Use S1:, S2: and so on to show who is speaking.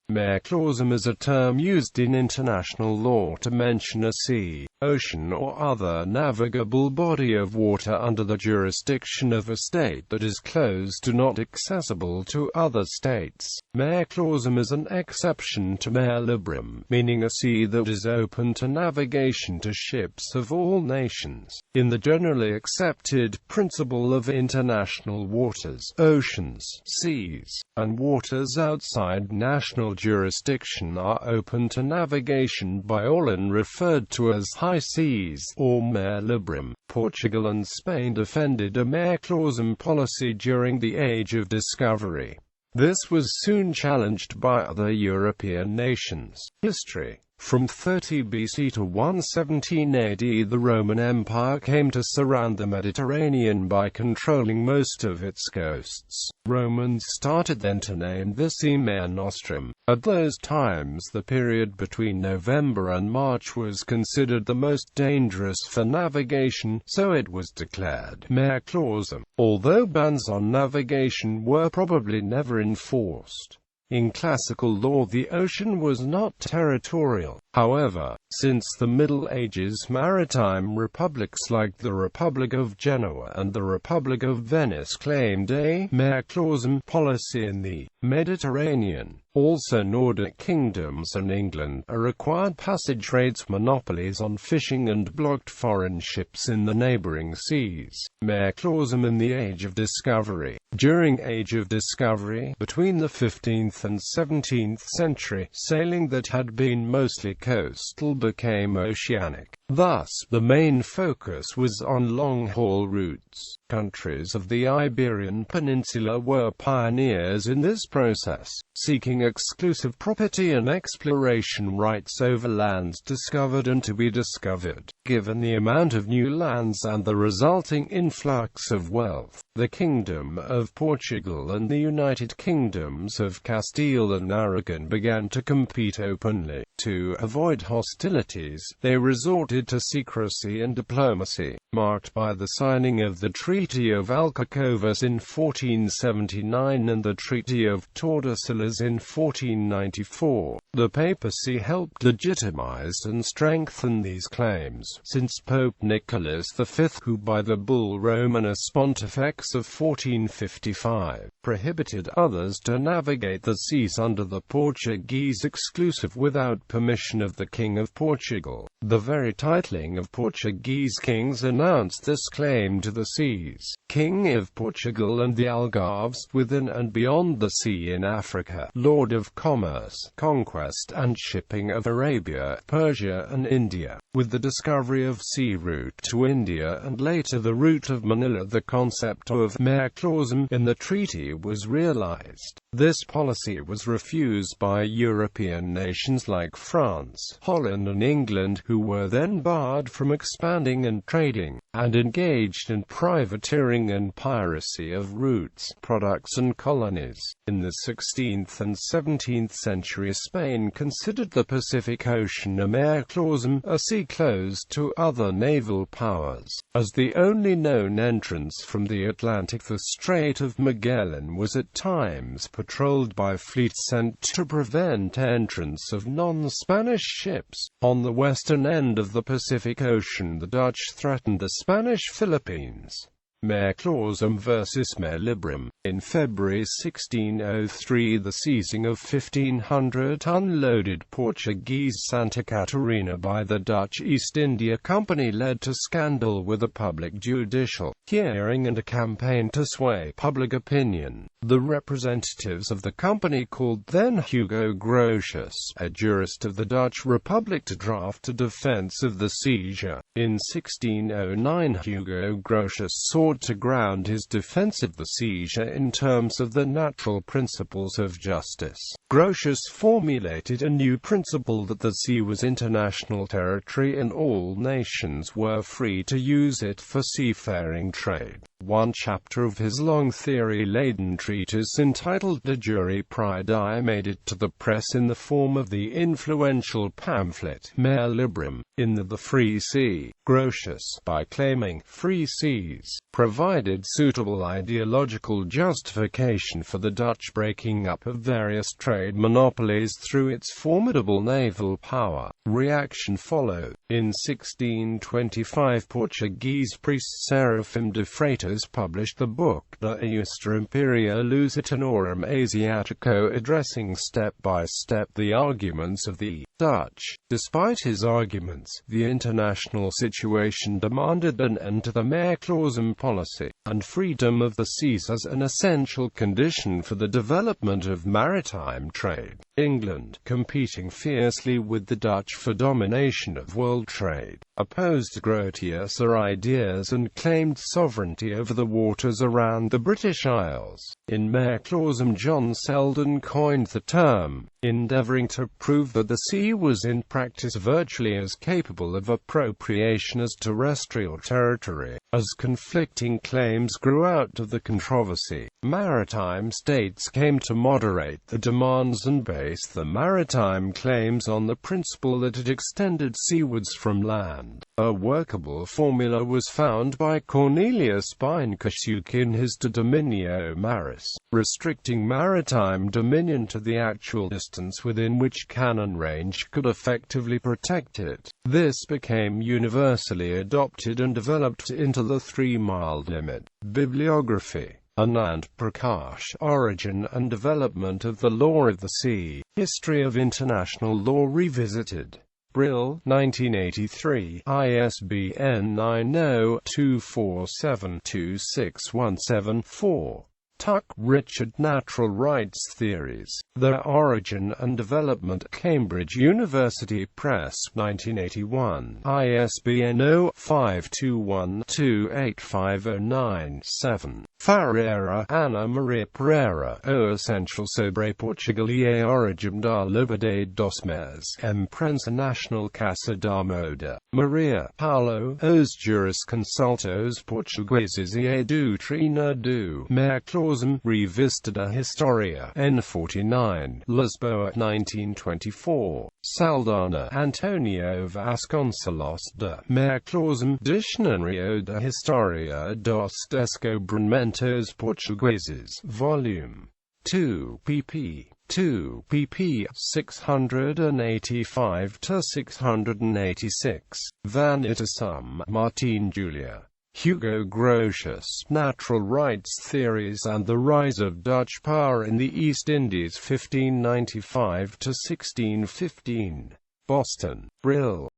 S1: Mare clausum is a term used in international law to mention a sea, ocean or other navigable body of water under the jurisdiction of a state that is closed or not accessible to other states. Mare clausum is an exception to mare liberum, meaning a sea that is open to navigation to ships of all nations. In the generally accepted principle of international waters, oceans, seas, and waters outside national jurisdiction are open to navigation by all and referred to as high seas, or mare liberum. Portugal and Spain defended a mare clausum policy during the Age of Discovery. This was soon challenged by other European nations. History. From 30 BC to 117 AD, the Roman Empire came to surround the Mediterranean by controlling most of its coasts. Romans started then to name the sea Mare Nostrum. At those times, the period between November and March was considered the most dangerous for navigation, so it was declared mare clausum, although bans on navigation were probably never enforced. In classical law, the ocean was not territorial. However, since the Middle Ages, maritime republics like the Republic of Genoa and the Republic of Venice claimed a mare clausum policy in the Mediterranean. Also, Nordic kingdoms and England required passage rates, monopolies on fishing, and blocked foreign ships in the neighboring seas. Mare clausum in the Age of Discovery. During Age of Discovery, between the 15th and 17th century, sailing that had been mostly coastal became oceanic. Thus, the main focus was on long-haul routes. Countries of the Iberian Peninsula were pioneers in this process, seeking exclusive property and exploration rights over lands discovered and to be discovered. Given the amount of new lands and the resulting influx of wealth, the Kingdom of Portugal and the United Kingdoms of Castile and Aragon began to compete openly. To avoid hostilities, they resorted to secrecy and diplomacy, marked by the signing of the Treaty of Alcacovis in 1479 and the Treaty of Tordesillas in 1494. The papacy helped legitimize and strengthen these claims, since Pope Nicholas V, who by the bull Romanus Pontifex of 1455, prohibited others to navigate the seas under the Portuguese exclusive without permission of the King of Portugal. The very titling of Portuguese kings announced this claim to the seas. King of Portugal and the Algarves, within and beyond the sea in Africa, Lord of Commerce, Conquest and Shipping of Arabia, Persia and India. With the discovery of sea route to India and later the route of Manila, the concept of mare clausum in the treaty was realized. This policy was refused by European nations like France, Holland and England, who were then barred from expanding and trading, and engaged in privateering and piracy of routes, products and colonies. In the 16th and 17th century, Spain considered the Pacific Ocean a mare clausum, a sea closed to other naval powers. As the only known entrance from the Atlantic, the Strait of Magellan was at times patrolled by fleets sent to prevent entrance of non-Spanish ships. On the western end of the Pacific Ocean, the Dutch threatened the Spanish Philippines. Mare clausum versus mare liberum. In February 1603, the seizing of 1,500 unloaded Portuguese Santa Catarina by the Dutch East India Company led to scandal with a public judicial hearing and a campaign to sway public opinion. The representatives of the company called then Hugo Grotius, a jurist of the Dutch Republic, to draft a defense of the seizure. In 1609, Hugo Grotius sought to ground his defense of the seizure in terms of the natural principles of justice. Grotius formulated a new principle that the sea was international territory and all nations were free to use it for seafaring trade. One chapter of his long theory-laden treatise entitled De Jure Praedii made it to the press in the form of the influential pamphlet Mare Liberum, in the Free See. Grotius, by claiming free seas, provided suitable ideological justification for the Dutch breaking up of various trade monopolies through its formidable naval power. Reaction followed. In 1625 Portuguese priest Serafim de Freitas published the book De Iustra Imperia Lusitanorum Asiatico, addressing step by step the arguments of the Dutch. Despite his arguments, the international situation demanded an end to the Mare clausum policy, and freedom of the seas as an essential condition for the development of maritime trade. England, competing fiercely with the Dutch for domination of world trade, opposed Grotius' ideas and claimed sovereignty over the waters around the British Isles. In Mare clausum, John Selden coined the term, endeavoring to prove that the sea was in practice virtually as capable of appropriation as terrestrial territory. As conflicting claims grew out of the controversy, maritime states came to moderate the demands and base the maritime claims on the principle that it extended seawards from land. A workable formula was found by Cornelius Beinckasuk in his De Dominio Maris, restricting maritime dominion to the actual distance within which cannon range could effectively protect it. This became universally adopted and developed into the 3-mile limit. Bibliography. Anand Prakash, Origin and Development of the Law of the Sea. History of International Law Revisited. Brill, 1983, ISBN 90-247-26174. Tuck, Richard. Natural Rights Theories. Their Origin and Development. Cambridge University Press, 1981. ISBN 0-521-28509-7. Ferreira, Ana Maria Pereira. O Essential sobre Portugal e a Origem da Liberdade dos Mares. Imprensa Nacional Casa da Moda. Maria, Paulo. Os Jurisconsultos Portugueses e a Doutrina do Mare clausum, Revista Historia, N49, Lisboa, 1924. Saldanha, Antonio Vasconcelos de Mare clausum, Dicionário da Historia dos Descobrimentos Portugueses, Volume 2, pp. 685-686. Van Ittersum, Martin Julia. Hugo Grotius, Natural Rights Theories and the Rise of Dutch Power in the East Indies 1595–1615. Boston, Brill.